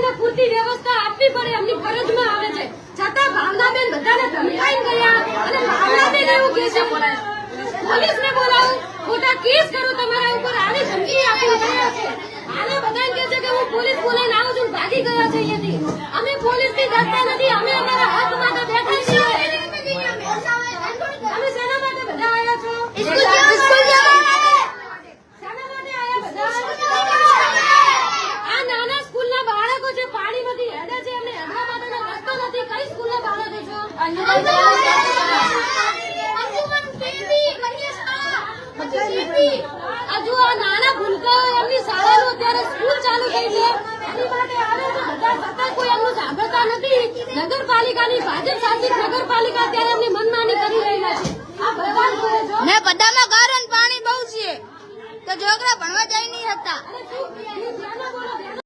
લોકોને પૂરતી વ્યવસ્થા આપવી પડે, એમની ફરજમાં આવે છે. છતાં ભાવનાબેન બધાને ધમકાઈને ગયા અને ભાવનાબેન એવું કહે છે પોલીસને બોલાવો, ખોટા કેસ કરો તમારા ઉપર, આની ધમકી આપી રહ્યા છે. આને બધાને કહે છે કે હું પોલીસ બોલાઈને આવું છું, ભાગી ગયા છે અહીંયાથી. અમે પોલીસથી ડરતા નથી, અમે અમારા હક માટે બેઠા છીએ. અમે શેના માટે બધા આવ્યા છો? આ નાના સ્કૂલના બાળકો છે, પાણીમાંથી હેડે છે, એમને હેડવા માટેનો રસ્તો નથી. કઈ સ્કૂલના બાળકો છો? હજુ આ નાના ભૂલકાઓ એમની શાળાનું અત્યારે સ્કૂલ ચાલુ થઈ છે, એની માટે આવે છે બધા, છતાં કોઈ એમનું સાંભળતા નથી. નગરપાલિકાની ભાજપ શાસિત નગરપાલિકા અત્યારે એમની મનમાની કરી રહ્યા છે. આ બરબાદ કરે છો ને બધામાં કારણ પાણી બહુ છે તો છોકરા ભણવા જઈ નહીં હતા.